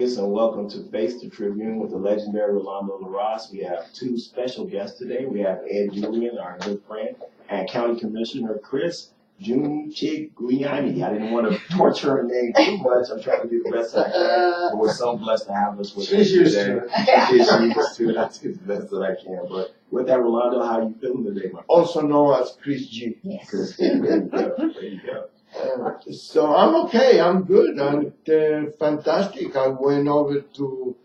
And welcome to Face the Tribune with the legendary Rolando Larraz. We have two special guests today. We have Ed Julian, our good friend, and County Commissioner Chris Giunchigliani. I didn't want to torture her name too much. I'm trying to do the best I can. But we're so blessed to have us with us today. She's used to it. I do the best that I can. But with that, Rolando, how are you feeling today, my friend? Also known as Chris G. Yes. Chris G. There you go. There you go. So I'm okay, I'm good, I'm fantastic. I went over to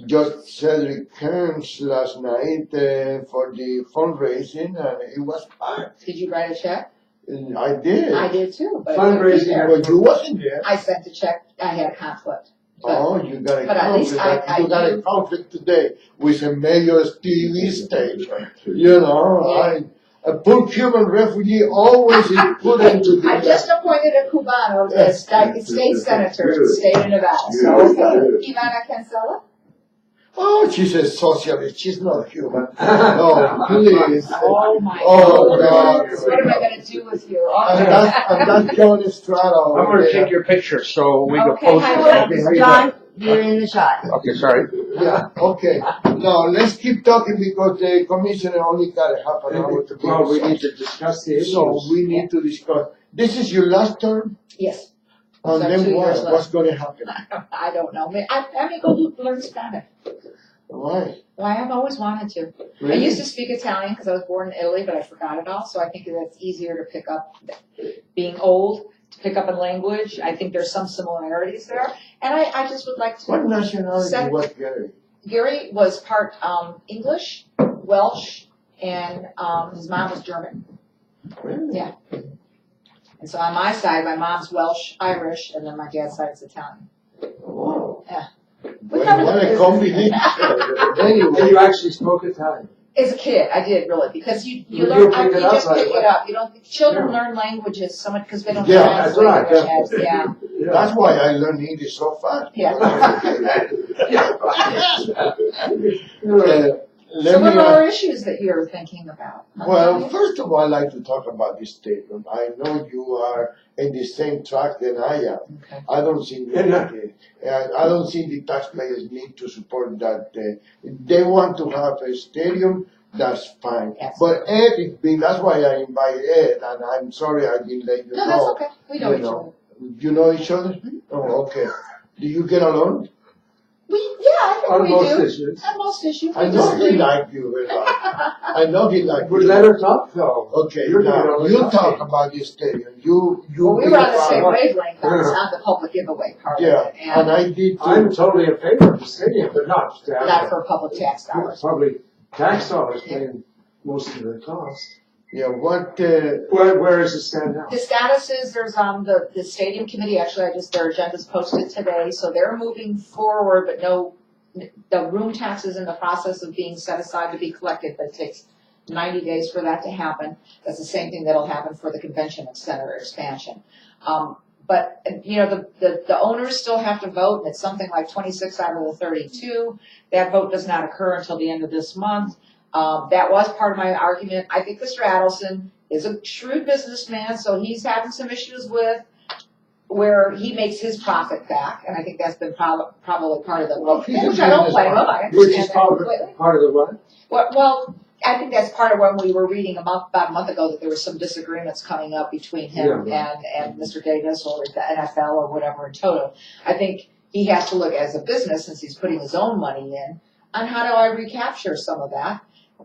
Judge Cedric Kearns last night for the fundraising, and it was packed. Did you write a check? I did. I did too. But fundraising, but you wasn't there. I sent the check, I had a conflict. Oh, you got a but conflict. You got a conflict today with a mayor's TV station. You know, yeah. A poor Cuban refugee always is put into the... I just appointed a Cubano as state senator in the state of Nevada. So, Ivana Cancela? Oh, she's a socialist. She's not Cuban. No, please. Oh, my God. What am I going to do with you? And that's John Estrada. I'm going to take your picture so we can post it. John, you're in the shot. Okay, sorry. Yeah, okay. Now, let's keep talking because the commissioner only got a half an hour to Well, we need to discuss the issues. So we need to discuss. This is your last term? Yes. And So then what's going to happen? I don't know. I may go learn Spanish. Why? Well, I have always wanted to. Really? I used to speak Italian because I was born in Italy, but I forgot it all. So I think that's easier to pick up. Being old, to pick up a language, I think there's some similarities there. And I just would like to. What nationality was Gary? Gary was part English, Welsh, and his mom was German. Really? Yeah. And so on my side, my mom's Welsh, Irish, and then my dad's side is Italian. Wow. Yeah. What a combination. Anyway, you actually spoke Italian. As a kid, I did really because you You learn. pick it You up just right pick away. it up. You don't. Children Yeah. learn languages so much because they don't Yeah, translate that's their right, heads. Yeah. That's why I learned English so fast. Yeah. Let So what me are issues that you're thinking about? Well, first of all, I'd like to talk about this statement. I know you are in the same track than I am. Okay. I don't think I don't think the taxpayers need to support that. They want to have a stadium. That's fine. Yes. But Ed is big. That's why I invited Ed, and I'm sorry I didn't let you No, know. that's okay. We know You each other. You know each other? Oh, okay. Do you get along? I think On we most do. issues. On most issues. I know he liked you very much. I know he liked We you. let her talk, though. Okay, You're now, doing you all the talk talking. about this stadium. You Well, we be were on the part same of it. wavelength on the public giveaway part Yeah, of it, and I did too. I'm totally in favor of the stadium, but not to have not for public tax dollars. probably tax dollars paying most of the cost. Yeah, what, Where does it stand now? The status is there's the stadium committee, actually their agenda's posted today, so they're moving forward, but the room tax is in the process of being set aside to be collected, but it takes 90 days for that to happen. That's the same thing that'll happen for the convention center expansion. But, the owners still have to vote, and it's something like 26 out of the 32. That vote does not occur until the end of this month. That was part of my argument. I think Mr. Adelson is a shrewd businessman, so he's having some issues with where he makes his profit back, and I think that's been probably part of the which I don't blame him. I understand Which is that part completely. of the what? Well, I think that's part of when we were reading about a month ago that there were some disagreements coming up between him and Mr. Davis or the NFL or whatever in total. I think he has to look as a business, since he's putting his own money in, on how do I recapture some of that.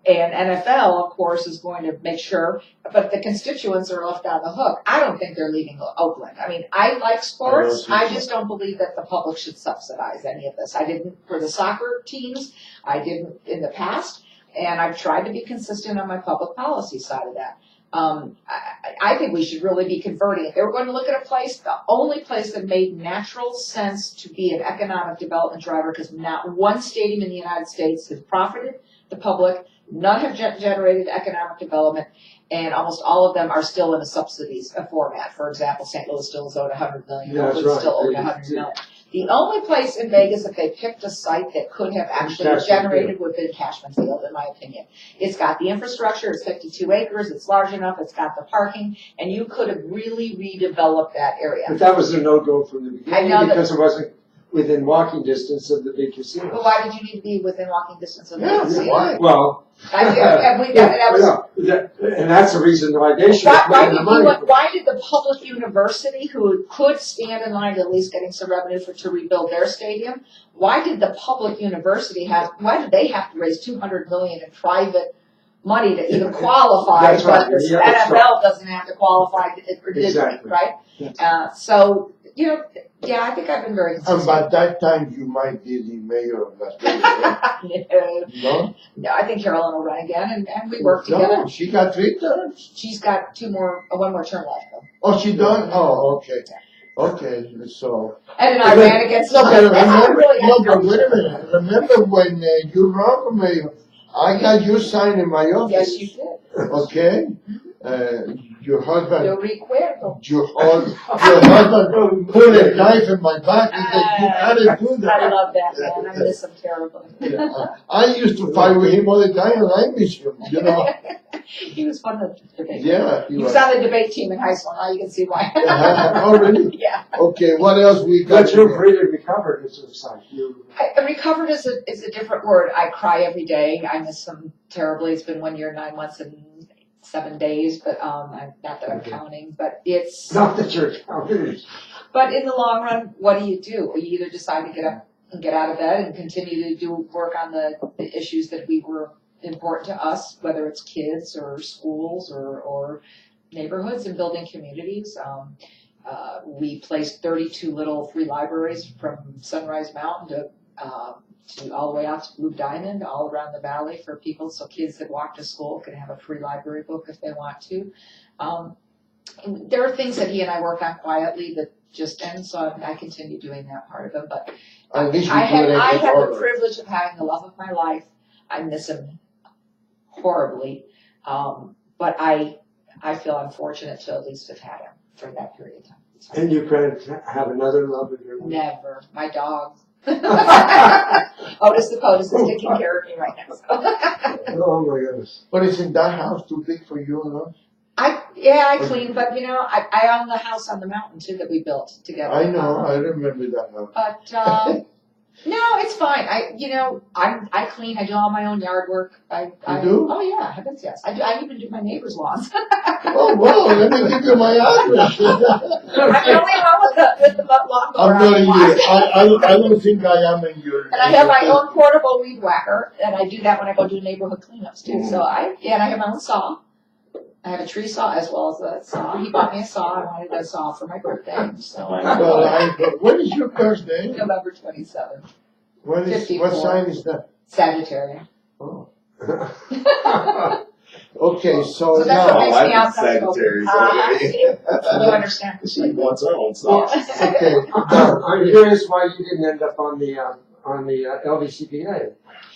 And NFL, of course, is going to make sure, but the constituents are left on the hook. I don't think they're leaving Oakland. I mean, I like sports. I just don't believe that the public should subsidize any of this. I didn't for the soccer teams. I didn't in the past. And I've tried to be consistent on my public policy side of that. I think we should really be converting. If they were going to look at a place, the only place that made natural sense to be an economic development driver, because not one stadium in the United States has profited the public. None have generated economic development, and almost all of them are still in a subsidies format. For example, St. Louis still is owed $100 million. Yeah, that's Oakland right. still owed $100 million. The only place in Vegas, if they picked a site that could have actually Cashman generated, Field. would have been Cashman Field, in my opinion. It's got the infrastructure, it's 52 acres, it's large enough, it's got the parking, and you could have really redeveloped that area. But that was a no-go from the I know beginning because it within walking distance of the big casino. But why did you need to be within walking distance of the Yeah, casino? why? Well, And that's the reason why they should have made the money. why did the public university, who could stand in line to at least getting some revenue to rebuild their stadium, why did the public university why did they have to raise $200 million in private money to even qualify? That's right. But the Yeah, that's NFL doesn't have to qualify for Disney, Exactly. right? So, yeah, I think I've been very And consistent. by that time, you might be the mayor of Las Vegas, right? No? No, I think Carolyn will run again, and we work together. No, she got 3 terms. She's got one more term left, though. Oh, she done? Oh, okay. Okay, so. Ed and I ran against No, but remember, wait a minute. Remember when you ran for mayor, I got you signed in my office. Yes, you did. Okay? Your husband. Yo recuerdo. Your husband put a knife in my back and said, you gotta do I that. love that man. I miss him terribly. I used to fight with him all the time and I miss him, you know. He was fun to debate. Yeah, He was on the debate team in high school. Now you can see why. Oh, really? Yeah. Okay, what else we got? But you're really recovered, it looks like. Recovered is a different word. I cry every day. I miss him terribly. It's been 1 year, 9 months, and 7 days, but not that I'm counting. But it's Not that you're counting. But in the long run, what do? You either decide to get up and get out of bed and continue to do work on the issues that were important to us, whether it's kids or schools or neighborhoods and building communities. We placed 32 little free libraries from Sunrise Mountain to all the way out to Blue Diamond, all around the valley for people, so kids that walk to school can have a free library book if they want to. There are things that he and I work on quietly that just end, so I continue doing that part of it. But I had the privilege of having the love of my life. I miss him horribly, but I feel I'm fortunate to at least have had him for that period of time. So. And you can have another love in your life? Never. My dog. Otis the POTUS is taking care of me right now. So. Oh my goodness. But isn't that house too big for you, no? I clean, but I own the house on the mountain too that we built together. I know, I remember that house. But no, it's fine. I clean. I do all my own yard work. You do? Oh yeah, heavens yes. I do. I even do my neighbor's lawns. Oh wow, let me give you my address. I'm the only one with the lawn I'm mower. not in your, I don't think I am in your. And I have my own portable weed whacker, and I do that when I go do neighborhood cleanups too. So I have my own saw. I have a tree saw as well as a saw. He bought me a saw. I wanted a saw for my birthday. So When is your birthday? November 27th. What sign is that? Sagittarius. Oh. Okay, so So that's now. what makes me out Sagittarius. You understand? She wants her own sauce. Okay, I'm curious why you didn't end up on the LVCPA.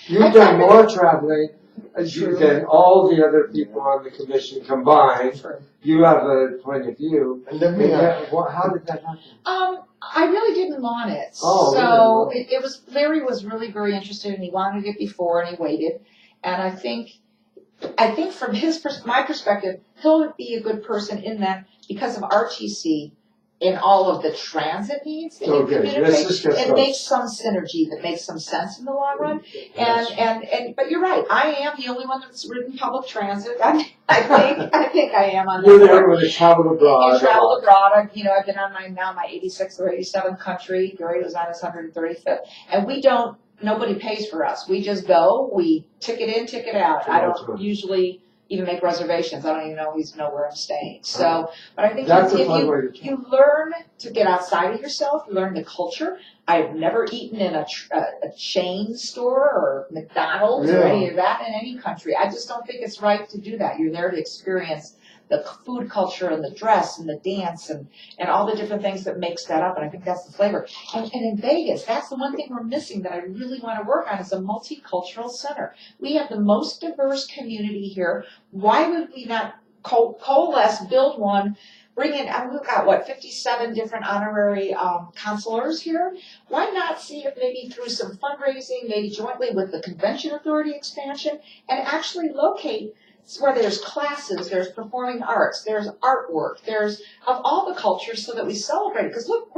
You've done more traveling than all the other people on the commission combined. True. You have a point of view. let me ask. How did that happen? I really didn't want it. Oh, so really? it was, Larry was really very interested and he wanted it before and he waited. And I think from my perspective, he'll be a good person in that because of RTC in all of the transit needs that you communicate, it makes some synergy that makes some sense in the long run. But you're right. I am the only one that's ridden public transit. I think I am on that. You're there with a travel abroad. You travel abroad. I've been on my 86th or 87th country. Gary was on his 135th. And nobody pays for us. We just go, we ticket in, ticket out. I don't usually even make reservations. I don't even always know where I'm staying. So, but I think you learn to get outside of yourself, you learn the culture. I've never eaten in a chain store or McDonald's or any of that in any country. I just don't think it's right to do that. You're there to experience the food culture and the dress and the dance and all the different things that makes that up. And I think that's the flavor. And in Vegas, that's the one thing we're missing that I really want to work on is a multicultural center. We have the most diverse community here. Why would we not coalesce, build one, bring in, we've got 57 different honorary consulars here. Why not see if maybe through some fundraising, maybe jointly with the Convention Authority expansion, and actually locate where there's classes, there's performing arts, there's artwork, there's of all the cultures so that we celebrate it. Because look,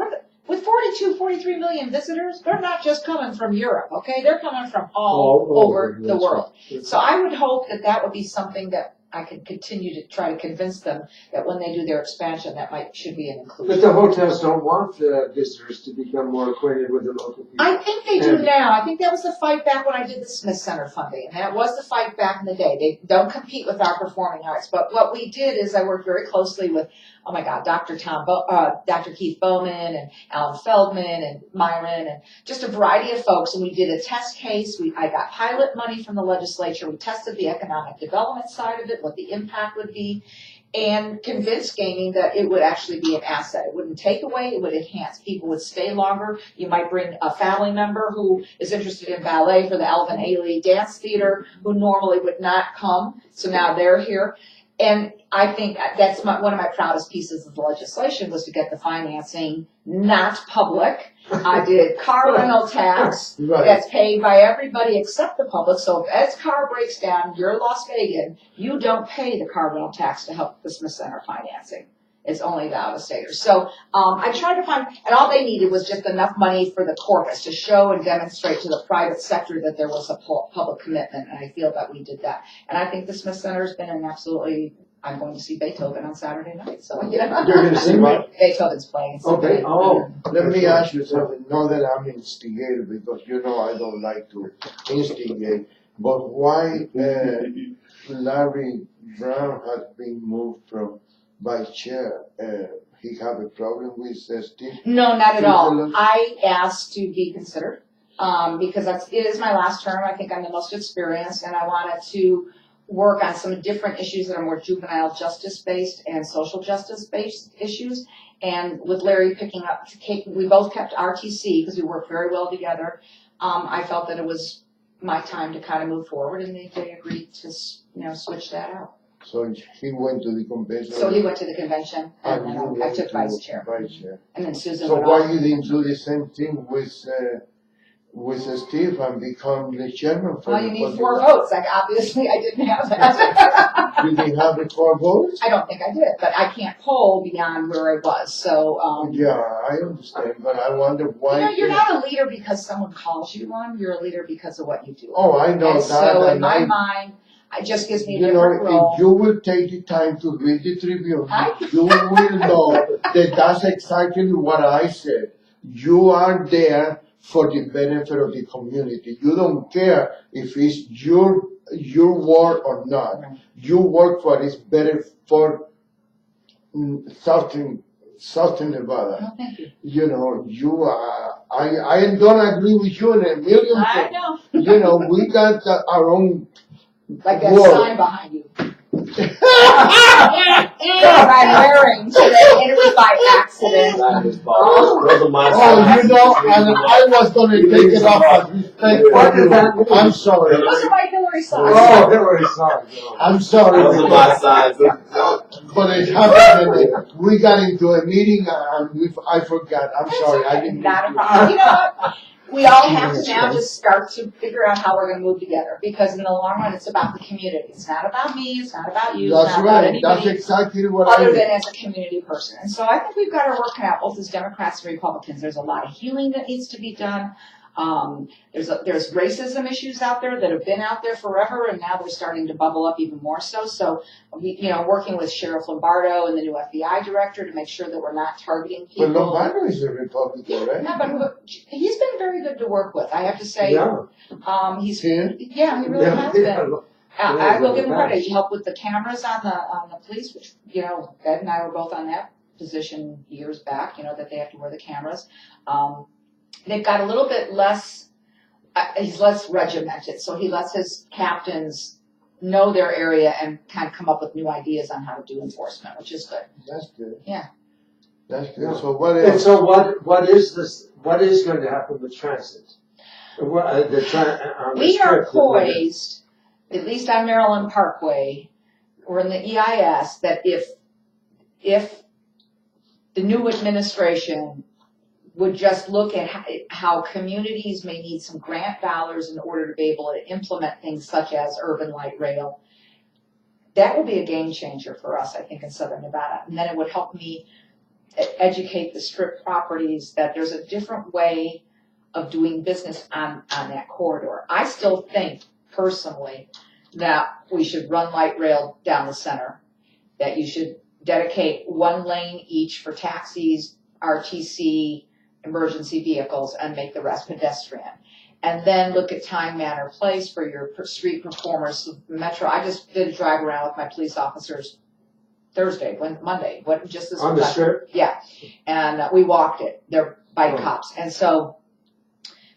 with 42, 43 million visitors, they're not just coming from Europe, okay? They're coming from all over the world. So I would hope that that would be something that I could continue to try to convince them that when they do their expansion, that should be an inclusion. But the hotels don't want the visitors to become more acquainted with the local people. I think they do now. I think that was the fight back when I did the Smith Center funding, and that was the fight back in the day. They don't compete with our performing arts. But what we did is I worked very closely with, oh my God, Dr. Keith Bowman and Alan Feldman and Myron and just a variety of folks. And we did a test case. I got pilot money from the legislature. We tested the economic development side of it, what the impact would be, and convinced gaming that it would actually be an asset. It wouldn't take away, it would enhance. People would stay longer. You might bring a family member who is interested in ballet for the Alvin Ailey Dance Theater who normally would not come. So now they're here. And I think that's one of my proudest pieces of the legislation was to get the financing not public. I did car rental tax that's paid by everybody except the public. So if Ed's car breaks down, you're Las Vegas, you don't pay the car rental tax to help the Smith Center financing. It's only the out-of-staters. So I tried to find, and all they needed was just enough money for the corpus to show and demonstrate to the private sector that there was a public commitment, and I feel that we did that. And I think the Smith Center has been an absolutely, I'm going to see Beethoven on Saturday night, so You're going to see what? Beethoven's playing. Okay. Let me ask you something. Not that I'm instigated, because you know I don't like to instigate, but why Larry Brown has been moved from vice chair? He have a problem with Steve? No, not at all. I asked to be considered because it is my last term. I think I'm the most experienced, and I wanted to work on some different issues that are more juvenile justice based and social justice based issues. And with Larry picking up, we both kept RTC because we worked very well together. I felt that it was my time to kind of move forward, and they agreed to switch that out. So he went to the convention. So he went to the convention, and then I took vice chair. And then Susan So went why off. you didn't do the same thing with Steve and become the chairman for Well, you need 4 votes. Like, obviously, I didn't have that. You didn't have the 4 votes? I don't think I did, but I can't poll beyond where I was. So, Yeah, I understand, but I wonder why. you're not a leader because someone calls you one. You're a leader because of what you do. Oh, I know And that. so, in and my mind, it just gives me a you know, different role. if you will take the time to read the Tribune, I- you will know that that's exactly what I said. You are there for the benefit of the community. You don't care if it's your ward or not. Right. You work for it's better for Southern Nevada. Oh, thank you. You know, I don't agree with you in a million I things. know. You know, we got our own. Like that Whoa. sign behind you. I'm wearing today, and it was by accident. Those are my Oh, you know, and I was going to take it off as respect What for did you. that mean? I'm sorry. Those are my Hillary signs. Oh, Hillary, sorry. I'm sorry. Those are my sides. But it happened, and we got into a meeting, and I forgot. I'm sorry. I didn't. Not a mean to- problem. You know what? We all have to now just start to figure out how we're going to move together, because in the long run, it's about the community. It's not about me. It's not about you. That's it's not about right. That's anybody exactly what other I than as a community person. And so I think we've got our work cut out, both as Democrats and Republicans. There's a lot of healing that needs to be done. There's racism issues out there that have been out there forever, and now they're starting to bubble up even more so. So, working with Sheriff Lombardo and the new FBI director to make sure that we're not targeting people. But Lombardo is a Republican, right? No, but he's been very good to work with. I have to say, Yeah. he's Yeah. he really has been. Yeah, I will give him yeah. credit. He helped with the cameras on the police, which Ed and I were both on that position years back. That they have to wear the cameras. They've got a little bit less. He's less regimented, so he lets his captains know their area and kind of come up with new ideas on how to do enforcement, which is good. That's good. Yeah. That's good. Yeah. So what And else? so what is this? What is going to happen with transit? On the We are strip, poised, at least on Maryland Parkway, or in the EIS, that if the new administration would just look at how communities may need some grant dollars in order to be able to implement things such as urban light rail, that will be a game changer for us, I think, in Southern Nevada. And then it would help me educate the strip properties that there's a different way of doing business on that corridor. I still think personally that we should run light rail down the center, that you should dedicate one lane each for taxis, RTC, emergency vehicles, and make the rest pedestrian. And then look at time, manner, place for your street performers. Metro, I just did a drive around with my police officers Monday, just this On the strip? Yeah. And we walked it. They're bike cops. And so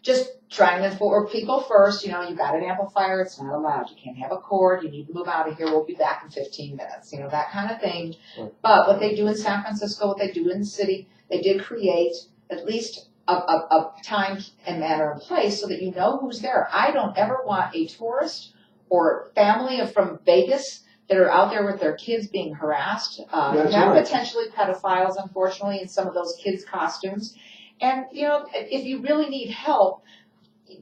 just trying to for people first, you got an amplifier, it's not allowed. You can't have a cord, you need to move out of here, we'll be back in 15 minutes, that kind of thing. But what they do in San Francisco, what they do in the city, they did create at least a time and manner and place so that you know who's there. I don't ever want a tourist or family from Vegas that are out there with their kids being harassed. You have potentially pedophiles, unfortunately, in some of those kids' costumes. And, if you really need help,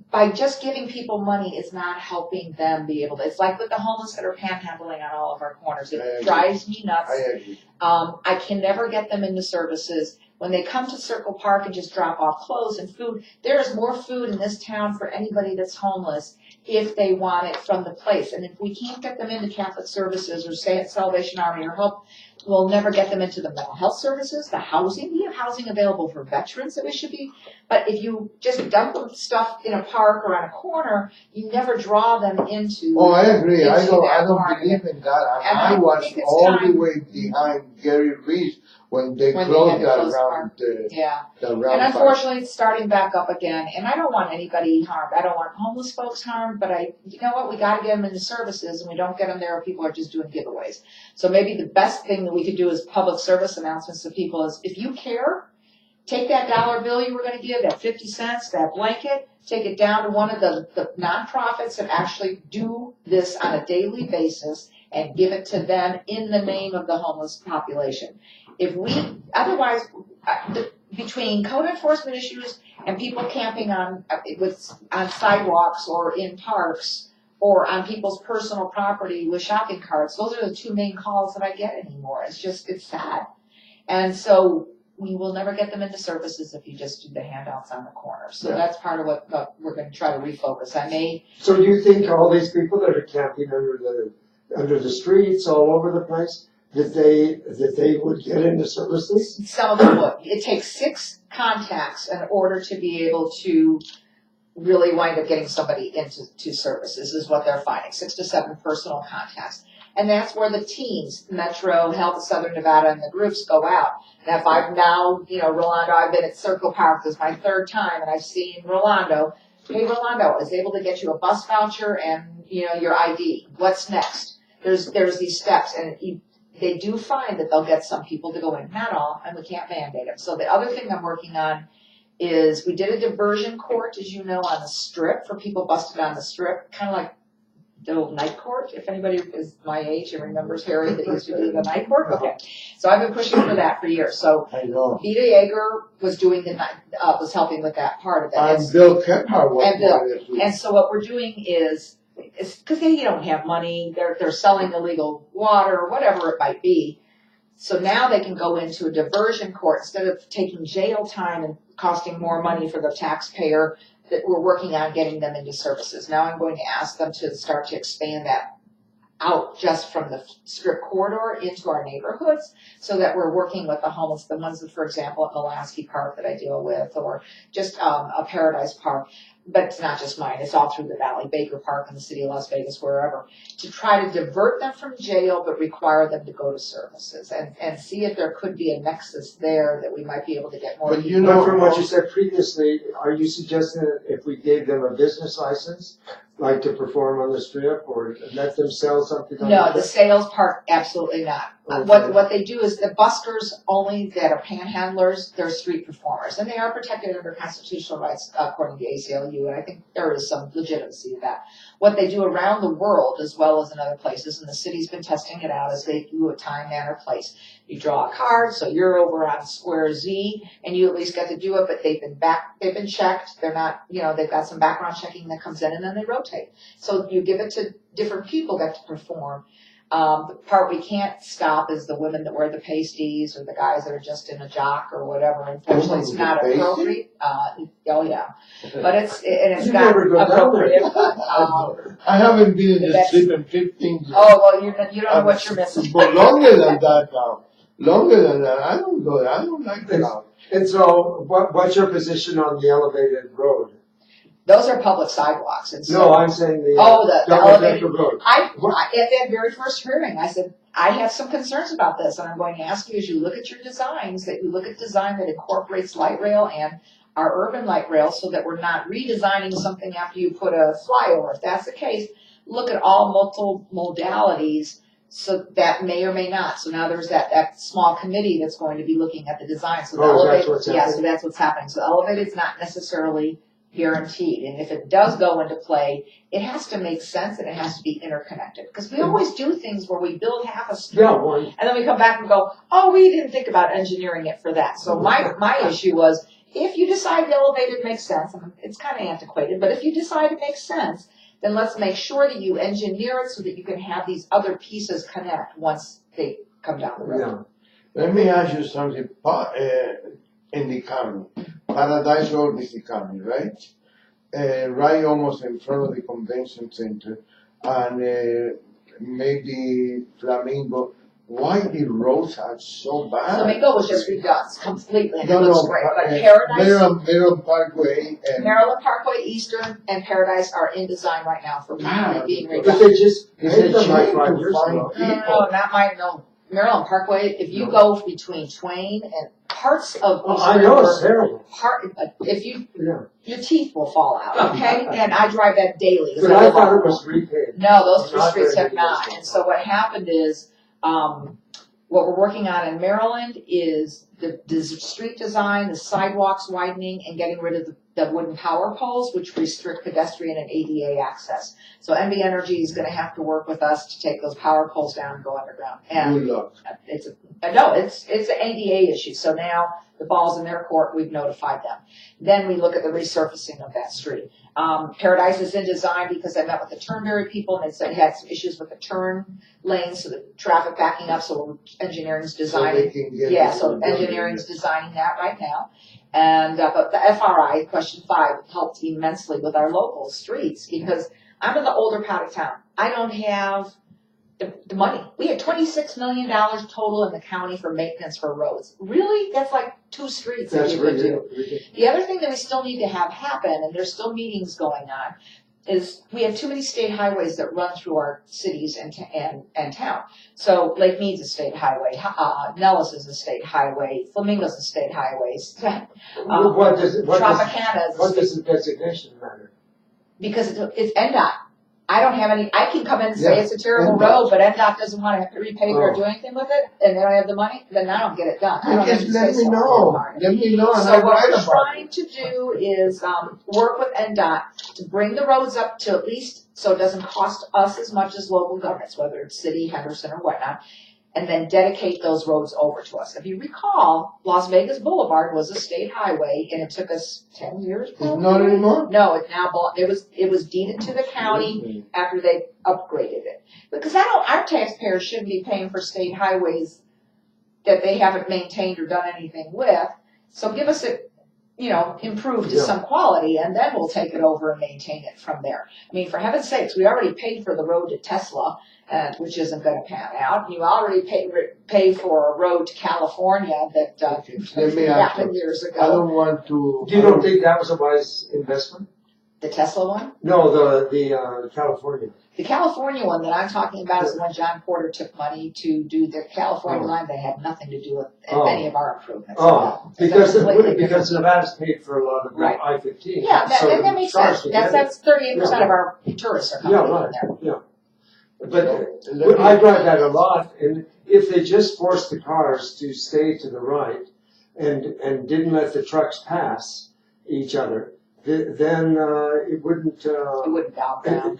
by just giving people money, it's not helping them be able to. It's like with the homeless that are panhandling on all of our corners. It drives me nuts. I agree. I can never get them into services. When they come to Circle Park and just drop off clothes and food, there is more food in this town for anybody that's homeless if they want it from the place. And if we can't get them into Catholic services or stay at Salvation Army or help, we'll never get them into the mental health services, the housing. We have housing available for veterans that we should be. But if you just dump them stuff in a park or on a corner, you never draw them into. Oh, I agree. I don't market. believe in that. And I was think it's all time. the way behind Gary Reese when they closed that round. And unfortunately, it's starting back up again. And I don't want anybody harmed. I don't want homeless folks harmed. But you know what? We got to get them into services, and we don't get them there. People are just doing giveaways. So maybe the best thing that we could do as public service announcements to people is, if you care, take that dollar bill you were going to give, that 50 cents, that blanket, take it down to one of the nonprofits that actually do this on a daily basis and give it to them in the name of the homeless population. Otherwise, between code enforcement issues and people camping on sidewalks or in parks or on people's personal property with shopping carts, those are the two main calls that I get anymore. It's sad. And so we will never get them into services if you just do the handouts on the corner. So that's part of what we're going to try to refocus. So do you think all these people that are camping under the streets all over the place, that they would get into services? Some of them would. It takes 6 contacts in order to be able to really wind up getting somebody into services, is what they're finding. 6 to 7 personal contacts. And that's where the teams, Metro, Health of Southern Nevada, and the groups go out. And if I've now, Rolando, I've been at Circle Park, this is my 3rd time, and I've seen Rolando. Hey, Rolando, I was able to get you a bus voucher and, your ID. What's next? There's these steps, and they do find that they'll get some people to go in, not all, and we can't mandate them. So the other thing I'm working on is we did a diversion court, as you know, on the Strip for people busted on the Strip, kind of like the old night court. If anybody is my age and remembers Harry that used to do the night court, okay. So I've been pushing for that for years. So Vita Yeager was doing was helping with that part of it. And Bill Kephart was. And so what we're doing is because they don't have money, they're selling illegal water or whatever it might be. So now they can go into a diversion court instead of taking jail time and costing more money for the taxpayer. That we're working on getting them into services. Now I'm going to ask them to start to expand that out just from the Strip corridor into our neighborhoods so that we're working with the homeless, the ones that, for example, at Mulaski Park that I deal with, or just a Paradise Park. But it's not just mine, it's all through the valley, Baker Park in the city of Las Vegas, wherever, to try to divert them from jail but require them to go to services and see if there could be a nexus there that we might be able to get more people. But from what you said previously, are you suggesting that if we gave them a business license, like to perform on the Strip, or let them sell something on No, the sales part, absolutely not. Okay. What they do is the buskers only that are panhandlers, they're street performers, and they are protected under constitutional rights according to ACLU, and I think there is some legitimacy to that. What they do around the world, as well as in other places, and the city's been testing it out, is they do a time, manner, place. You draw a card, so you're over on Square Z, and you at least get to do it, but they've been checked. They're not, they've got some background checking that comes in, and then they rotate. So you give it to different people that to perform. The part we can't stop is the women that wear the pasties or the guys that are just in a jock or whatever. Unfortunately, it's not appropriate. Oh yeah, but it's You not never go down appropriate. I haven't been in the That's- strip in 15 years. Oh well, you don't know what you're missing. But longer than that now. Longer than that, I don't go. I don't like that. And so, what's your position on the elevated road? Those are public sidewalks, and so No, I'm saying the the elevated. road. I at that very first hearing, I said I have some concerns about this, and I'm going to ask you as you look at your designs that you look at design that incorporates light rail and our urban light rail, so that we're not redesigning something after you put a flyover. If that's the case, look at all multiple modalities. So that may or may not. So now there's that small committee that's going to be looking at the design. So the elevated, so that's what's happening. So the elevated is not necessarily guaranteed. And if it does go into play, it has to make sense and it has to be interconnected. Because we always do things where we build half a street and then we come back and go, oh, we didn't think about engineering it for that. So my issue was, if you decide the elevated makes sense, and it's kind of antiquated, but if you decide it makes sense, then let's make sure that you engineer it so that you can have these other pieces connect once they come down the road. Yeah. Let me ask you something. In the county, Paradise Road is the county, right? Right almost in front of the convention center, and maybe Flamingo. Why the roads are so bad? Flamingo was just redone completely, and it looks great. But Paradise, Maryland Parkway, and Maryland Parkway, Eastern, and Paradise are in design right now for being redone. But they just they like 5 to years find ago. No, not my no. Maryland Parkway. If you go between Twain and parts of I know it's terrible. If you your teeth will fall out. Okay, and I drive that daily. But I thought it was repaved. No, those three Not streets very have not. good. And so what happened is, what we're working on in Maryland is the street design, the sidewalks widening, and getting rid of the wooden power poles, which restrict pedestrian and ADA access. So NV Energy is going to have to work with us to take those power poles down and go underground. And good luck. it's an ADA issue. So now the ball's in their court. We've notified them. Then we look at the resurfacing of that street. Paradise is in design because I met with the Turnberry people and they said they had some issues with the turn lanes, so the traffic backing up. So engineering's designing. So engineering's designing that right now. And but the FRI, question 5, helped immensely with our local streets because I'm in the older part of town. I don't have the money. We had $26 million total in the county for maintenance for roads. Really? That's like 2 streets that you could do. The other thing that we still need to have happen, and there's still meetings going on, is we have too many state highways that run through our cities and town. So Lake Mead's a state highway, Nellis is a state highway, Flamingo's a state highway. What does the designation matter? Because it's NDOT. I don't have any, I can come in and say it's a terrible road, but NDOT doesn't want to repave or do anything with it, and they don't have the money, then I don't get it done. I don't have to let me know. Let me know. So what we're trying to do is work with NDOT to bring the roads up to at least so it doesn't cost us as much as local governments, whether it's city, Henderson, or whatnot, and then dedicate those roads over to us. If you recall, Las Vegas Boulevard was a state highway, and it took us 10 years. It's not anymore? No, it now it was deeded to the county after they upgraded it. Because our taxpayers shouldn't be paying for state highways that they haven't maintained or done anything with. So give us it, improved to some quality, and then we'll take it over and maintain it from there. I mean, for heaven's sakes, we already paid for the road to Tesla, which isn't going to pan out. You already pay for a road to California that happened years ago. I don't want to. You don't think that was a wise investment? The Tesla one? No, the California. The California one that I'm talking about is the one John Porter took money to do the California line that had nothing to do with any of our improvements. Because Nevada's paid for a lot of I-15. Yeah, that makes sense. That's 38% of our tourists are coming in there. Yeah. But I drive that a lot, and if they just forced the cars to stay to the right and didn't let the trucks pass each other, then it wouldn't. It wouldn't bow down.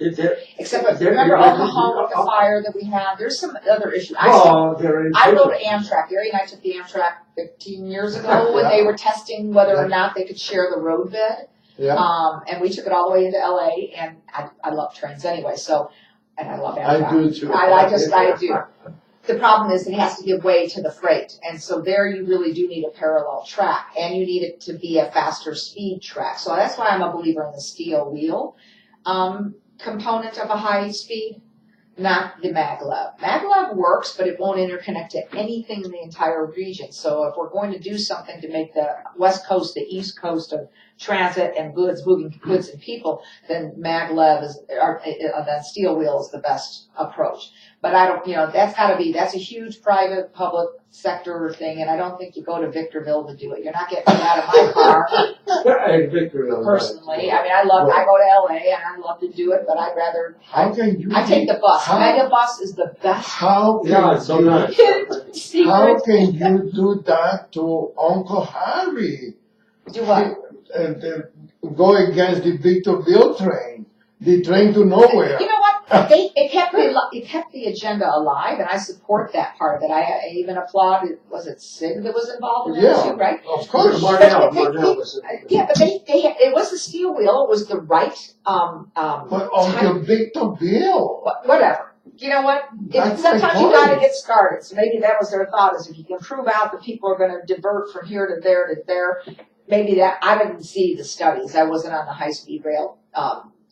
Except remember Oklahoma with the fire that we had. There's some other issues. I go to Amtrak. Gary and I took the Amtrak 15 years ago when they were testing whether or not they could share the road bed. Yeah. And we took it all the way into LA, and I love trains anyway. So and I love I Amtrak. do too. I do. The problem is it has to give way to the freight, and so there you really do need a parallel track, and you need it to be a faster speed track. So that's why I'm a believer in the steel wheel component of a high speed, not the maglev. Maglev works, but it won't interconnect to anything in the entire region. So if we're going to do something to make the West Coast the East Coast of transit and goods, moving goods and people, then maglev that steel wheel is the best approach. But I don't, that's a huge private public sector thing, and I don't think you go to Victorville to do it. You're not getting me out of my car. Victorville, Personally, I mean, I go to LA and I love to do it, but I'd rather, I take the bus. Megabus is the best. How can you do that to Uncle Harry? Do what? Go against the Victorville train, the train to nowhere. You know what? It kept the agenda alive, and I support that part of it. I even applauded. Was it Sid that was involved in that too, right? Of course. Marnell was it. Yeah, but it was the steel wheel. It was the right. But Uncle Victorville. Whatever. You know what? Sometimes you got to get started. So maybe that was their thought: is if you can prove out that people are going to divert from here to there to there. Maybe that. I didn't see the studies. I wasn't on the high-speed rail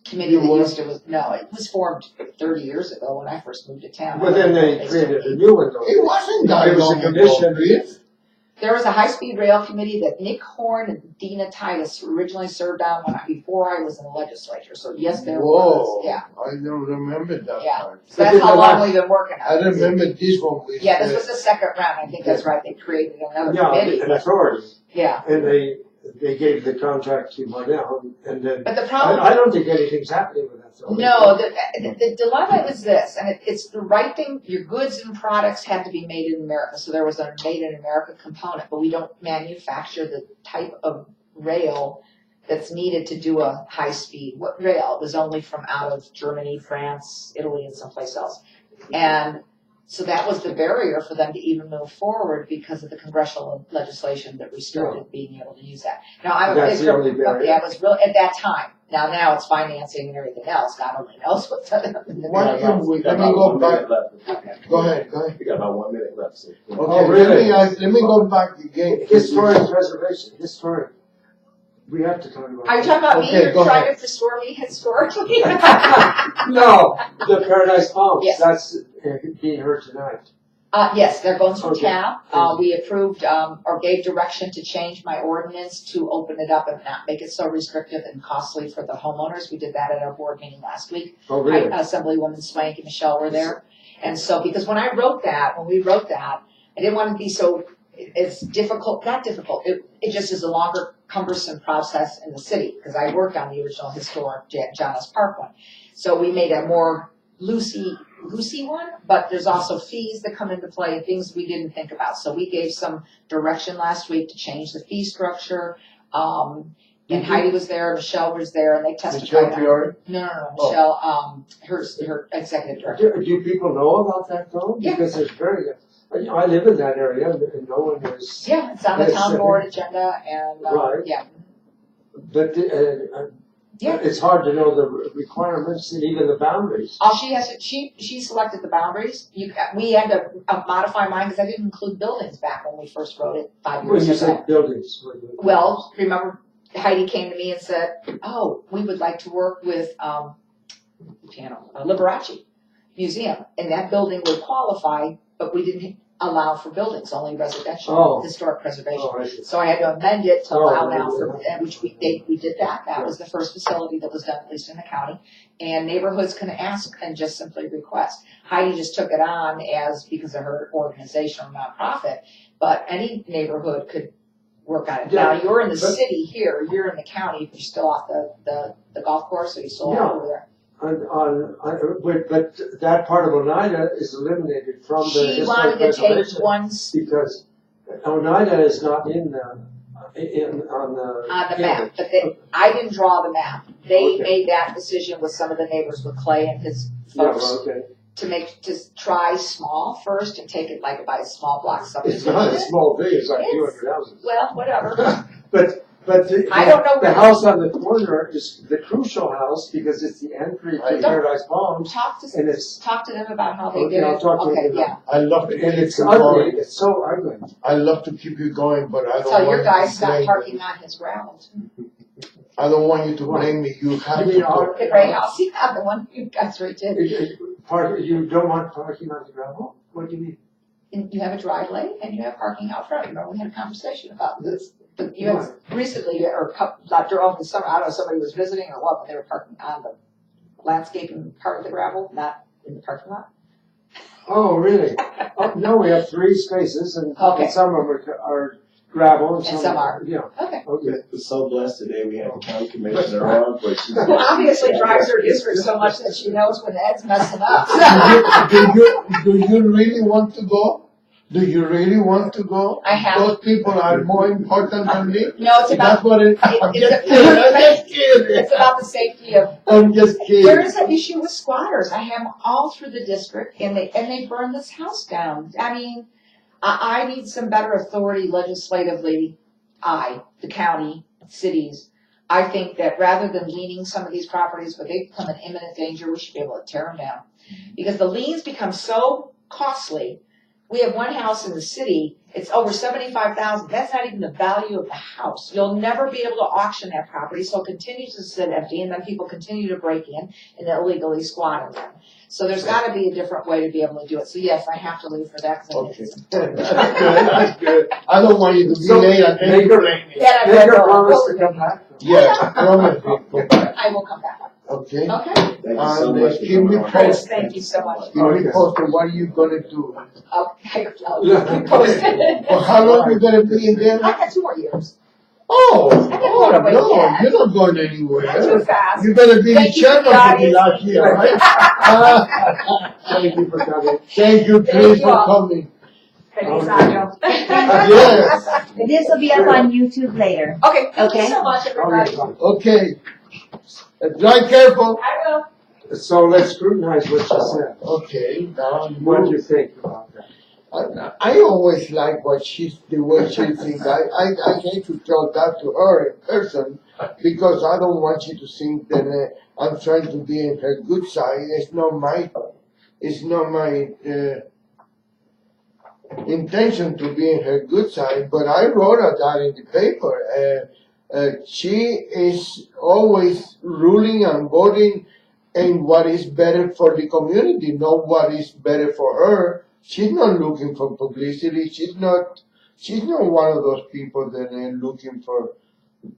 committee that used to. It was formed 30 years ago when I first moved to town. But then they created a new one, though. It wasn't that long ago. There was a high-speed rail committee that Nick Horn and Dina Titus originally served on before I was in the legislature. So yes, there was. Yeah. I don't remember that part. So that's how long we've been working on it. I remember this one. This was the second round. I think that's right. They created another committee. An authority. Yeah. And they gave the contract to Marnell, and then. But the problem. I don't think anything's happening with that. So no, the dilemma is this, and it's the right thing. Your goods and products have to be made in America, so there was a made in America component, but we don't manufacture the type of rail that's needed to do a high speed. What rail? It was only from out of Germany, France, Italy, and someplace else, and so that was the barrier for them to even move forward because of the congressional legislation that restricted being able to use that. Now, I'm a big yeah, it was real at that time. Now it's financing and everything else. God only knows what's in the let me go back. Okay. Go ahead. We got about 1 minute left. So. Okay, Oh, really? let me go back again. Historic preservation. Historic. We have to talk about. Are you talking about me? You're trying to restore me historically? No, the Paradise Palms. Yes. That's being heard tonight. Yes, they're going through Okay. town. We approved or gave direction to change my ordinance to open it up and not make it so restrictive and costly for the homeowners. We did that at our board meeting last week. Oh, really? Assemblywoman Swank and Michelle were there. And so, because when we wrote that, I didn't want it to be so, it's difficult, not difficult, it just is a longer, cumbersome process in the city, because I worked on the original historic John S. Park one. So we made a more loosey one, but there's also fees that come into play and things we didn't think about. So we gave some direction last week to change the fee structure. And Heidi was there, Michelle was there, and they testified. Michelle No, Michelle, her executive director. Do people know about that though? Yeah. Because it's very. I live in that area, and no one is. Yeah, it's on the town board agenda, and Right. yeah. But it's hard to know the requirements and even the boundaries. All she has to, she selected the boundaries. We had to modify mine because I didn't include buildings back when we first wrote it 5 When years you ago. say buildings. Well, remember Heidi came to me and said, "Oh, we would like to work with Liberace Museum, and that building would qualify, but we didn't allow for buildings, only residential historic preservation." Oh, I see. So I had to amend it to allow now yeah. for, which we did that. That was the first facility that was done, at least in the county. And neighborhoods can ask and just simply request. Heidi just took it on because of her organization or nonprofit, but any neighborhood could work on it. Yeah, Now you're in the city here, you're in the county, if you're still off the golf course, or you still over there. But that part of Oneida is eliminated from the She historic wanted to take preservation one's because Oneida is not on the map, but I didn't draw the map. They made that decision with some of the neighbors, with Clay and his folks, to try small first and take it by a small block subdivision. It's not a small thing. It's like 200 houses. Well, whatever. But But I don't know the where- house on the corner is the crucial house because it's the entry to Don't- Paradise Palms. Talk to And it's, talk to them about how they Okay, did I'll it. talk to Okay, them. yeah. I love to and keep it's you ugly, going. it's so ugly. I love to keep you going, but I don't So want your you guy to stopped blame parking me. on his gravel. I don't want you to blame me. You have You to mean go. The gray house, yeah, the one you guys redid. You don't want parking on the gravel? What do you mean? And you have a driveway and you have parking out front. Remember, we had a conversation about this. But you had recently, or not during the summer, I don't know if somebody was visiting or what, but they were parking on the landscaping part of the gravel, not in the parking lot. Oh, really? Oh, no, we have 3 spaces and Okay. and some of them are gravel and And some are. Yeah, Okay. okay. We're so blessed today. We have the county commissioner on, but she's Who obviously drives her district so much that she knows when Ed's messing up. Do you really want to go? Do you really want to go? I have. Those people are more important than me. No, it's about, That's what it, I'm it's just kidding. I'm just kidding. it's about the safety of. I'm just kidding. There is an issue with squatters. I have them all through the district, and they burn this house down. I mean, I need some better authority legislatively. The county, cities. I think that rather than leaning some of these properties where they become an imminent danger, we should be able to tear them down, because the liens become so costly. We have one house in the city. It's over $75,000. That's not even the value of the house. You'll never be able to auction that property, so it continues to sit empty, and then people continue to break in and illegally squat in them. So there's got to be a different way to be able to do it. So yes, I have to leave for that. Okay. That's good. I don't want you to be late and then you blame me. Yeah, Make your promise to come back. Yeah, promise me. Go back. I will come back. Okay? Okay. Thank you so And much for keep me coming on. Chris, posted. thank you so much. Keep me posted. What are you gonna do? Okay, I'll keep posted. For how long you gonna be in there? I got 2 more years. Oh, I didn't go away no, yet. you're not going Too anywhere. fast. You're gonna be the Thank you, chairman for guys. the last year, right? Thank you for coming. Thank you, Chris, Thank you for all. coming. Feliz año. Yes. This will be up on YouTube later. Okay, thank you Okay. so much, everybody. Okay. Drive careful. I will. So let's scrutinize what you said. Okay, now What do you think about that? I always like the way she thinks. I hate to tell that to her in person because I don't want you to think that I'm trying to be in her good side. It's not my intention to be in her good side, but I wrote her that in the paper. She is always ruling and voting in what is better for the community, not what is better for her. She's not looking for publicity. She's not one of those people that are looking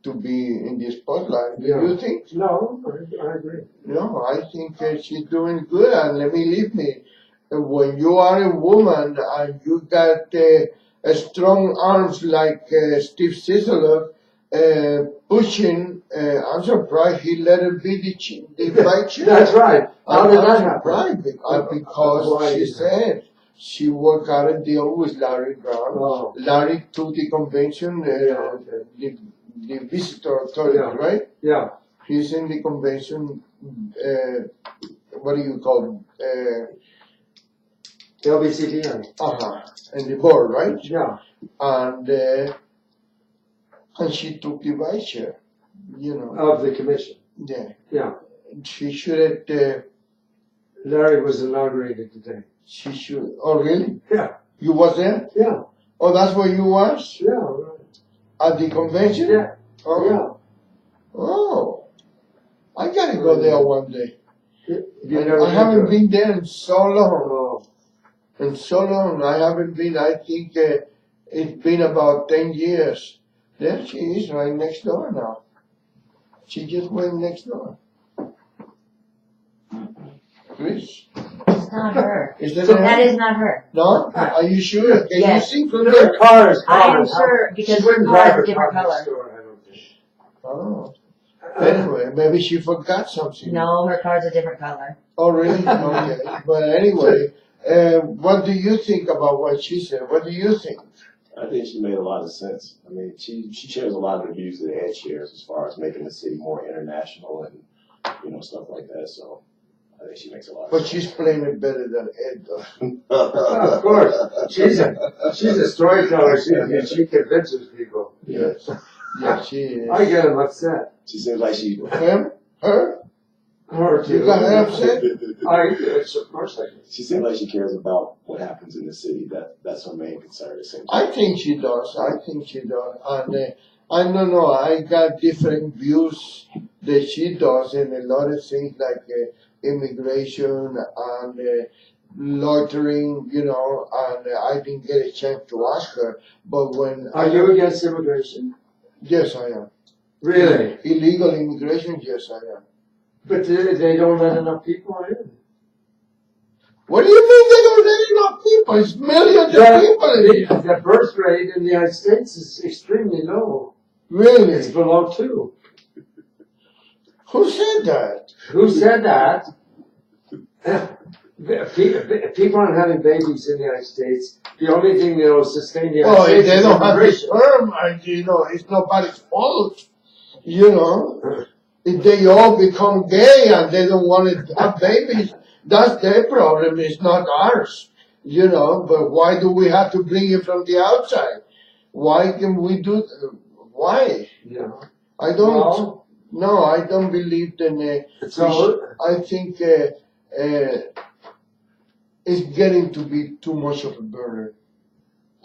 to be in the spotlight. Do you think? No, I agree. No, I think she's doing good. And let me leave me. When you are a woman and you got strong arms like Steve Sisolov pushing, I'm surprised he let her be the vice chair. That's right. How did that I'm happen? surprised because Why she is that? said she worked out a deal with Larry Brown. Oh. Larry took the convention, the visitor authority, Yeah. right? Yeah. He's in the convention, what do you call it? LBCDN. And the board, right? Yeah. And she took the vice chair, you know. Of the commission. Yeah. Yeah. She shouldn't, Larry was inaugurated today. she should, oh really? Yeah. You was there? Yeah. Oh, that's where you was? Yeah. Right. At the convention? Yeah. Oh. Yeah. Oh. I gotta go there one day. You I haven't been there in so long. Oh. In so long, I haven't been, I think it's been about 10 years. There she is, right next door now. She just went next door. Chris? It's not her. Is that That her? is not her. No? Are you sure? Can Yes. you see from Her there? car is I am gone. sure because She her wouldn't car drive is a her different car next color. door, I don't think. Oh. Anyway, maybe she forgot something. No, her car's a different color. Oh, really? Okay. But anyway, what do you think about what she said? What do you think? I think she made a lot of sense. I mean, she shares a lot of the views that Ed shares as far as making the city more international and, stuff like that. So I think she makes a lot of But sense. she's playing it better than Ed does. Of course. She's a storyteller. She convinces people. Yes. Yeah, she is. I get him upset. She seems like she. Him? Her? Her too. You got her upset? Of course I do. She seems like she cares about what happens in the city. That's her main concern. It seems. I think she does. And I don't know. I got different views that she does in a lot of things like immigration and loitering, and I didn't get a chance to ask her. But when Are you against immigration? Yes, I am. Really? Illegal immigration? Yes, I am. But they don't let enough people in. What do you mean they don't let enough people? It's millions of people in here. The birth rate in the United States is extremely low. Really? It's below 2. Who said that? Who said that? People aren't having babies in the United States. The only thing that will sustain the United States they is don't have the immigration. sperm, it's nobody's fault. If they all become gay and they don't want to have babies, that's their problem. It's not ours. But why do we have to bring it from the outside? Why can we do? Why? Yeah. I don't. No, I don't believe in. I think it's getting to be too much of a burden.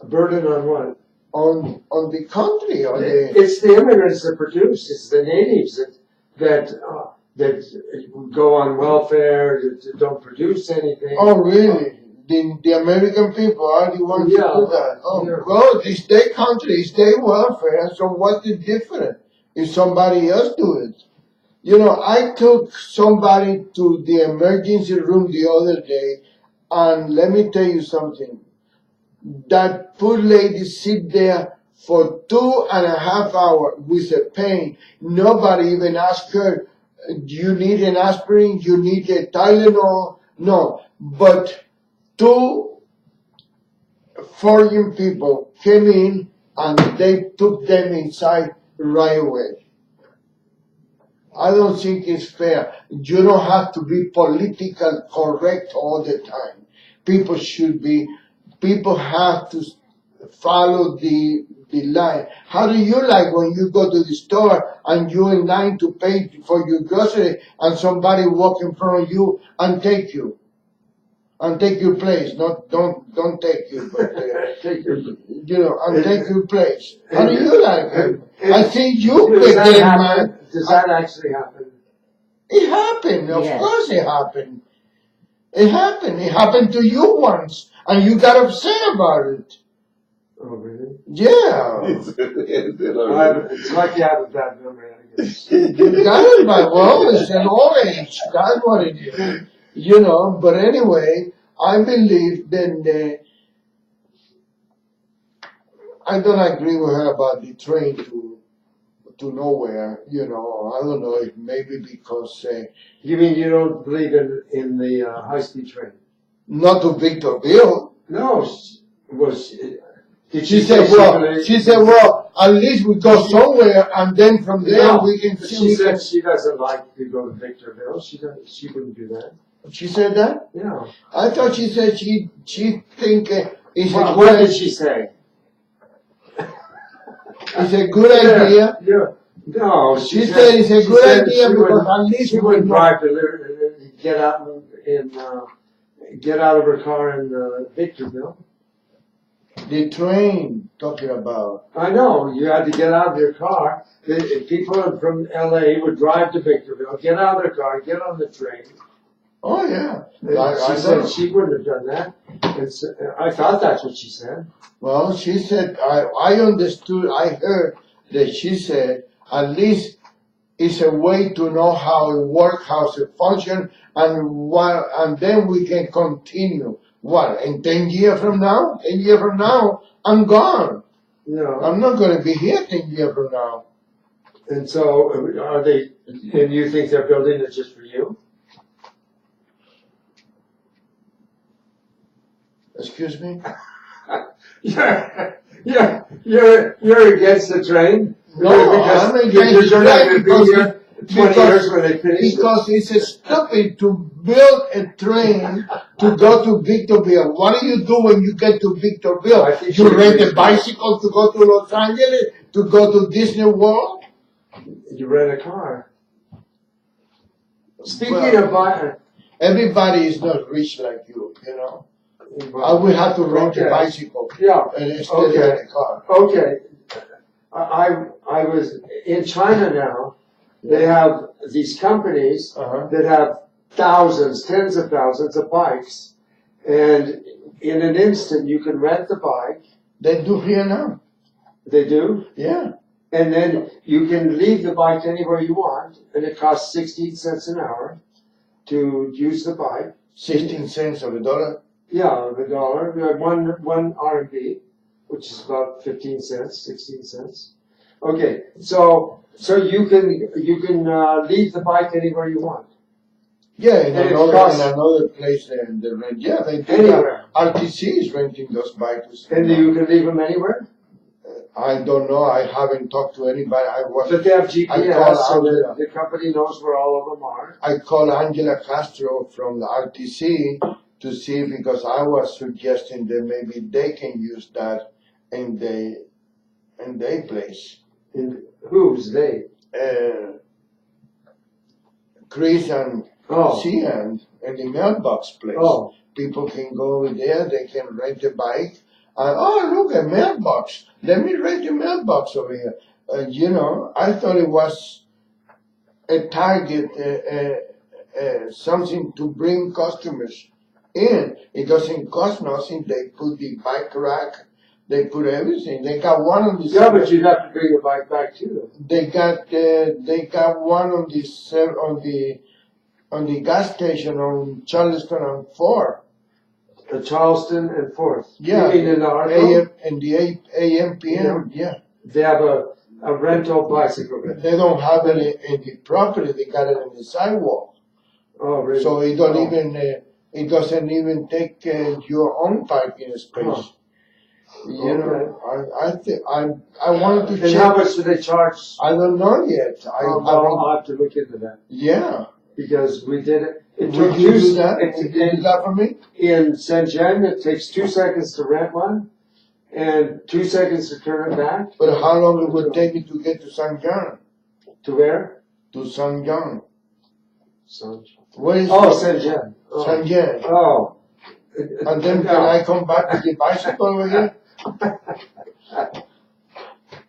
A burden on what? On the country. It's the immigrants that produce. It's the natives that go on welfare, that don't produce anything. Oh, really? The American people are the ones who do that. Oh, yeah. well, it's their country, it's their welfare. So what is different if somebody else do it? I took somebody to the emergency room the other day, and let me tell you something. That poor lady sit there for 2.5 hours with a pain. Nobody even asked her, do you need an aspirin? Do you need a Tylenol? No. But 2 foreign people came in and they took them inside right away. I don't think it's fair. You don't have to be politically correct all the time. People have to follow the line. How do you like when you go to the store and you're in line to pay for your grocery and somebody walk in front of you and take you? And take your place. Don't take you, but take your place. How do you like it? I think you pick it, man. Does that actually happen? It happened. Of Yes. course it happened. It happened. It happened to you once, and you got upset about it. Oh, really? Yeah. It's like you have a bad memory, I guess. You got it, but well, it's an orange. That's what it is. But anyway, I believe that I don't agree with her about the train to nowhere. I don't know. It maybe because You mean you don't believe in the high-speed train? not to Victorville. No. Did She said, well, at least we go somewhere, and then from there we can see. She said she doesn't like to go to Victorville. She wouldn't do that. She said that? Yeah. I thought she said she think it's What did she say? it's a good idea. Yeah. No, She said it's a good idea because at least she we wouldn't know. drive to get out get out of her car in Victorville. The train talking about. I know, you had to get out of your car. People from LA would drive to Victorville, get out of their car, get on the train. Oh yeah. She said she wouldn't have done that. And so, I thought that's what she said. Well, she said I understood. I heard that she said at least it's a way to know how it works, how it functions, and then we can continue. What, in 10 years from now? 10 years from now, I'm gone. No. I'm not going to be here 10 years from now. And so, are they, and you think they're building it just for you? Excuse me? You're against the train? No, because, I'm against because you're not going to be because here 20 years when they finish it. Because it's stupid to build a train to go to Victorville. What do you do when you get to Victorville? I think You she rent a agrees. bicycle to go to Los Angeles, to go to Disney World? You rent a car. Speaking Well, of buying, everybody is not rich like you, you know. I will have to rent a bicycle Yeah. and instead of a car. Okay. I was in China now. They have these companies that have thousands, tens of thousands of bikes, and in an instant you can rent the bike. They do here now. They do? Yeah. And then you can leave the bike anywhere you want, and it costs 16 cents an hour to use the bike. 16 cents of a dollar. Yeah, the dollar, one RMB, which is about 15 cents, 16 cents. Okay, so you can leave the bike anywhere you want. Yeah, in And another place they rent. Yeah, they do. Anywhere. RTC is renting those bikes. And you can leave them anywhere? I don't know. I haven't talked to anybody. But they have I GPS, call so Angela. the company knows where all of them are. I called Angela Castro from the RTC to see, because I was suggesting that maybe they can use that in their place. And who's they? Chris and Oh, Cian in the mailbox place. oh, People can go over there, they can rent a bike. Oh, look, a mailbox. Let me rent a mailbox over here. You know, I thought it was a target, something to bring customers in. It doesn't cost nothing. They put the bike rack, they put everything. They got one on the yeah, but you'd have to bring the bike back too. They got one on the gas station on Charleston and 4. Charleston and 4th. Yeah, You mean in the Arco? in the AM, PM, yeah. They have a rental bicycle. They don't have it in the property, they got it in the sidewalk. Oh, really? So it it doesn't even take your own parking space. You know, I wanted to And check. how much do they charge? I don't know yet. I'll have to look into that. Yeah. Because we did it. It Would took you do that? Would you do in that for me? Shenzhen, it takes 2 seconds to rent one and 2 seconds to turn it back. But how long it would take me to get to San John? To where? To San John. Shenzhen. Where is Oh, it? Shenzhen. Oh. San John. Oh. And then can I come back with the bicycle over here?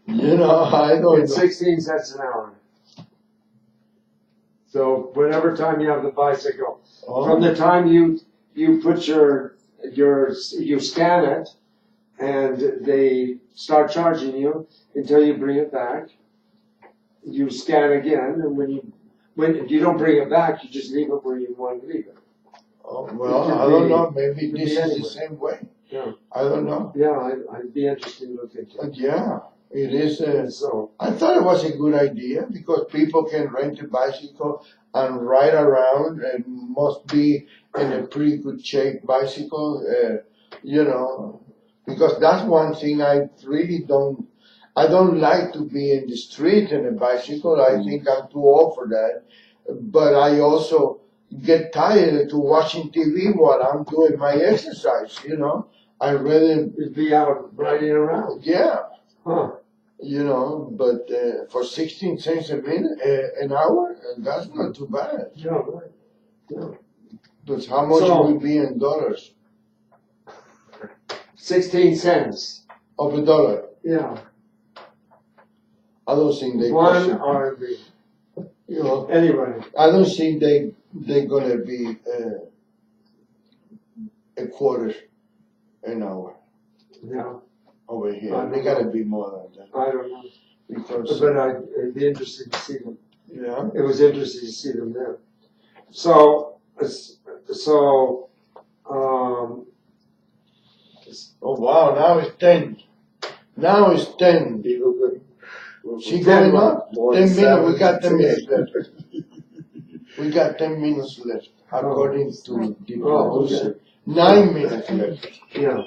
You know, I don't It's know. 16 cents an hour. So whatever time you have the bicycle, from the time you put you scan it, and they start charging you until you bring it back. You scan again, and when you don't bring it back, you just leave it where you want to leave it. Oh, well, I don't know. Maybe it could this be is anywhere. the same way. Yeah. I don't know. Yeah, I'd be interested to look into it. But yeah, it is. So, I thought it was a good idea because people can rent a bicycle and ride around, and must be in a pretty good shape bicycle. You know, because that's one thing I really don't. I don't like to be in the street in a bicycle. I think I'm too old for that. But I also get tired to watching TV while I'm doing my exercise. You know, I rather you'd be out riding around. yeah. Huh. You know, but for 16 cents a minute, an hour, that's not too bad. Yeah, right. Yeah. But how much So- will be in dollars? 16 cents. Of a dollar? Yeah. I don't think they. One cost- RMB. You know, Anyway. I don't think they're gonna be a quarter an hour Yeah. over here. I They don't gotta know. be more than that I don't know. because But I'd be interested to see them. yeah. It was interesting to see them there. So, Oh wow! Now it's 10. Now it's 10. She going up? 10 minutes. We got 10 minutes left. We got 10 minutes left, according to the Oh, okay. producer. 9 minutes left. yeah.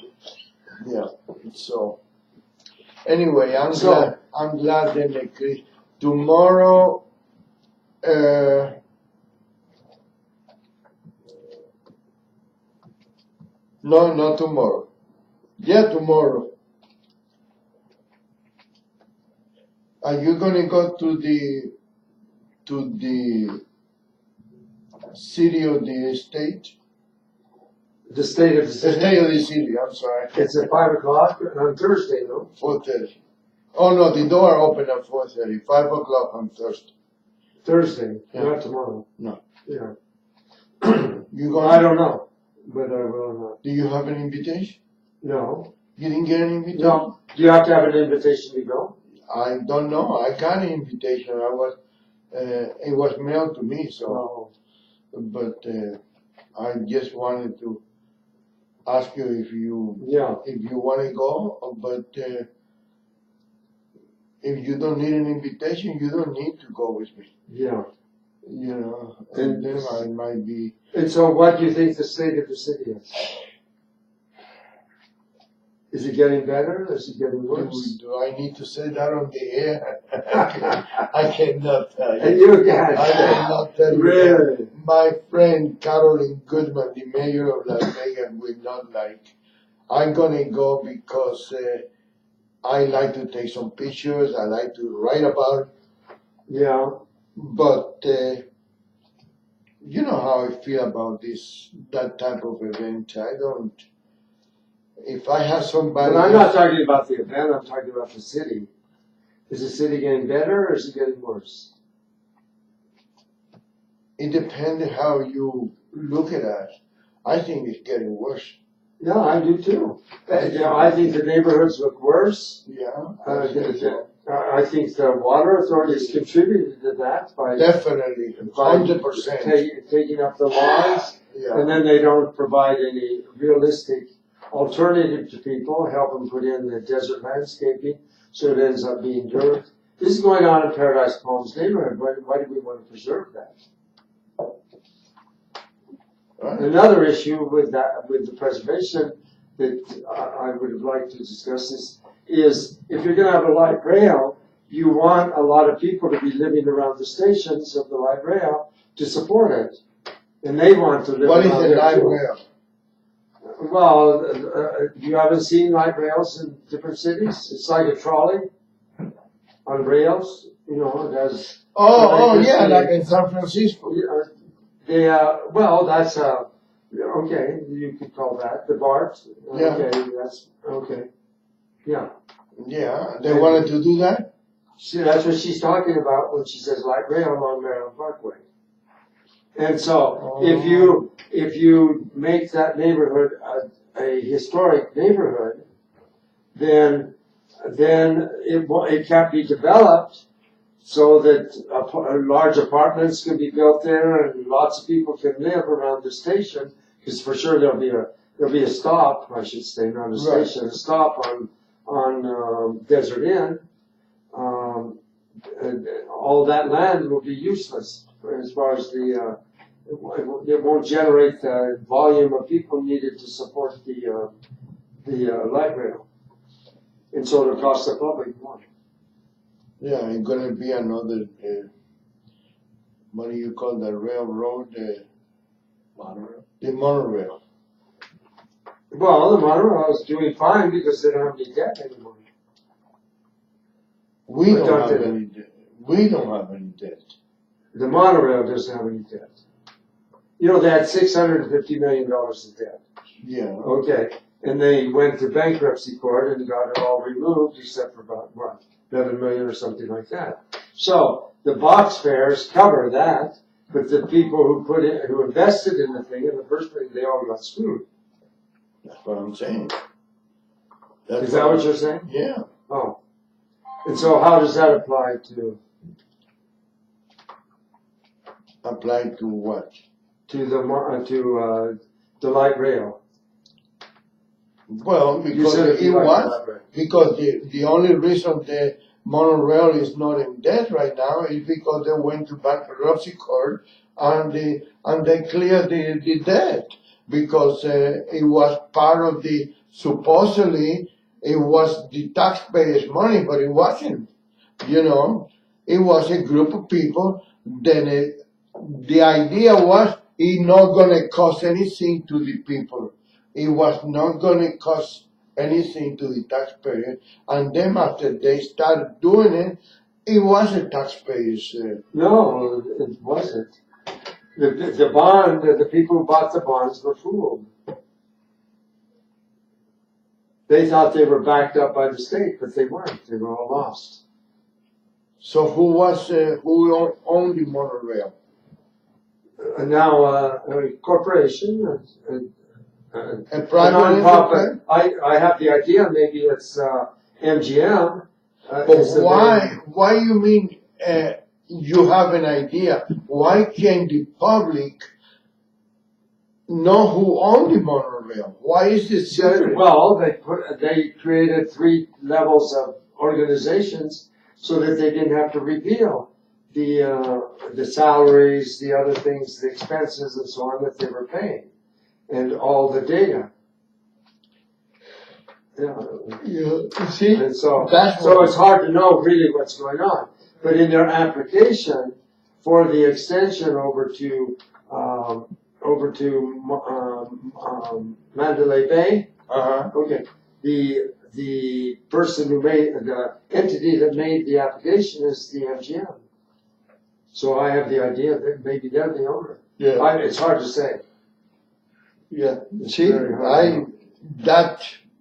Yeah. So anyway, I'm glad that they create tomorrow. No, not tomorrow. Yeah, tomorrow. Are you gonna go to the city or the state? The state of the The city. state of the city, I'm sorry. It's at 5 o'clock on Thursday, no? 4:30. Oh no, the door open at 4:30. 5 o'clock on Thursday. Thursday, Yeah. not tomorrow. No. Yeah. You Well, going? I don't know, but I will not. Do you have an invitation? No. You didn't get an invitation? No. Do you have to have an invitation to go? I don't know. I got an invitation. It was mailed to me, so. No. But I just wanted to ask you if you Yeah. want to go. But if you don't need an invitation, you don't need to go with me. Yeah. You know, And- and then I might be. And so what do you think the state of the city is? Is it getting better or is it getting worse? Do I need to say that on the air? I cannot tell And you. you can. I cannot tell you. Really? My friend Carolyn Goodman, the mayor of Las Vegas, will not like. I'm gonna go because I like to take some pictures. I like to write about it. Yeah. But you know how I feel about that type of event. I don't. If I have somebody. But I'm not talking about the event, I'm talking about the city. Is the city getting better or is it getting worse? It depends how you look at it. I think it's getting worse. Yeah, I do too. I think the neighborhoods look worse. Yeah. I think the water authorities contributed to that by Definitely, 100%. taking up the lawns, Yeah. and then they don't provide any realistic alternative to people, help them put in the desert landscaping, so it ends up being dirt. This is going on in Paradise Palms neighborhood. Why do we want to preserve that? Right. Another issue with the preservation that I would have liked to discuss is if you're going to have a light rail, you want a lot of people to be living around the stations of the light rail to support it, and they want to live What is around the there light too. rail? Well, you haven't seen light rails in different cities? It's like a trolley on rails. You know, it has. Oh, yeah, like in San Francisco. Well, that's okay. You could call that the BART. Yeah. Okay, that's okay. Yeah. Yeah, they wanted to do that? See, that's what she's talking about when she says light rail along Maryland Parkway. And so, if you make that neighborhood a historic neighborhood, then it can't be developed so that large apartments can be built there and lots of people can live around the station. Because for sure there'll be a stop, I should say, not a station, a stop on Desert Inn. And all that land will be useless as far as it won't generate the volume of people needed to support the light rail. And so it'll cost the public more. Yeah, it's gonna be another, what do you call the railroad? Monorail. The monorail. Well, the monorail is doing fine because they don't have any debt anymore. We But don't have any debt. We don't have any debt. The monorail doesn't have any debt. You know, they had $650 million in debt. Yeah. Okay. And they went to bankruptcy court and got it all removed except for about, what, 11 million or something like that. So the box fares cover that, but the people who invested in the thing in the first place, they all got screwed. That's what I'm saying. Is that what you're saying? Yeah. Oh. And so how does that apply to Apply to what? the light rail? Well, You because said it you like was, the light rail. because the only reason the monorail is not in debt right now is because they went to bankruptcy court and they cleared the debt because it was part of supposedly it was the taxpayers' money, but it wasn't. You know, it was a group of people. Then the idea was it's not gonna cost anything to the people. It was not gonna cost anything to the taxpayer. And then after they started doing it, It was a taxpayer's. No, it wasn't. The bond, the people who bought the bonds were fooled. They thought they were backed up by the state, but they weren't. They were all lost. So who owned the monorail? Now, a corporation, A private nonprofit. I have the idea. Maybe it's MGM. But why you mean you have an idea? Why can't the public know who owned the monorail? Why is it secret? Well, they created 3 levels of organizations so that they didn't have to reveal the salaries, the other things, the expenses, and so on that they were paying, and all the data. You see, And so that's it's hard to know really what's going on. But in their application for the extension over to Mandalay Bay, okay, the person who made the entity that made the application is the MGM. So I have the idea that maybe they're the owner. Yeah. It's hard to say. Yeah. See,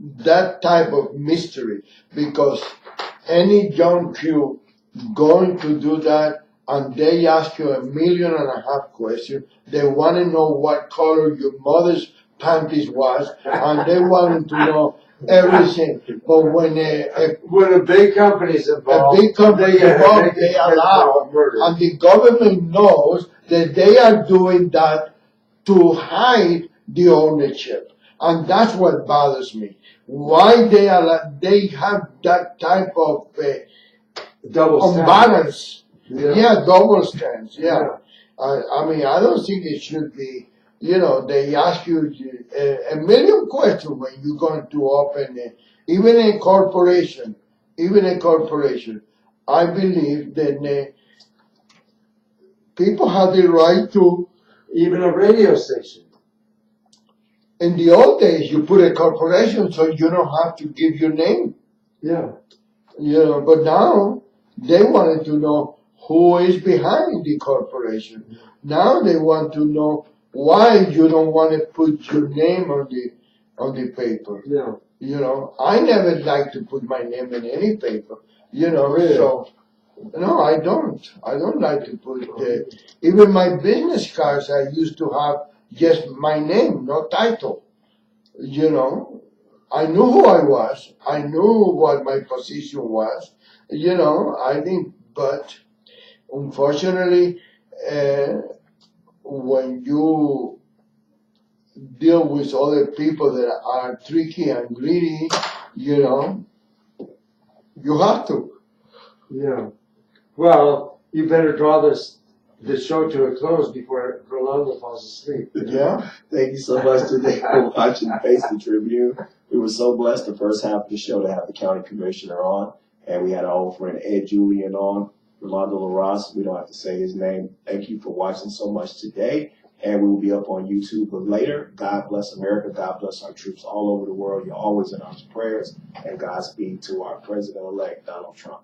that type of mystery, because any young Jew going to do that and they ask you 1.5 million questions, they want to know what color your mother's panties was, and they want to know everything. But when a big company's involved, they allow, and the government knows that they are doing that to hide the ownership. And that's what bothers me. Why they have that type of double unbalance. Yeah. Double stands. Yeah. I mean, I don't think it should be, they ask you 1 million questions when you're going to open, even a corporation. I believe that people have the right to. Even a radio station. In the old days, you put a corporation so you don't have to give your name. Yeah. But now they wanted to know who is behind the corporation. Now they want to know why you don't want to put your name on the paper. Yeah. I never like to put my name in any paper. Really? So no, I don't. I don't like to put even my business cards. I used to have just my name, no title. I knew who I was. I knew what my position was. I think, but unfortunately, when you deal with other people that are tricky and greedy, you have to. Yeah. Well, you better draw the show to a close before Rolando falls asleep. Yeah. Thank you so much today for watching Face the Tribune. We were so blessed the first half of the show to have the county commissioner on, and we had our old friend Ed Julian on, Rolando Larraz. We don't have to say his name. Thank you for watching so much today, and we will be up on YouTube later. God bless America. God bless our troops all over the world. You're always in our prayers, and Godspeed to our president-elect, Donald Trump.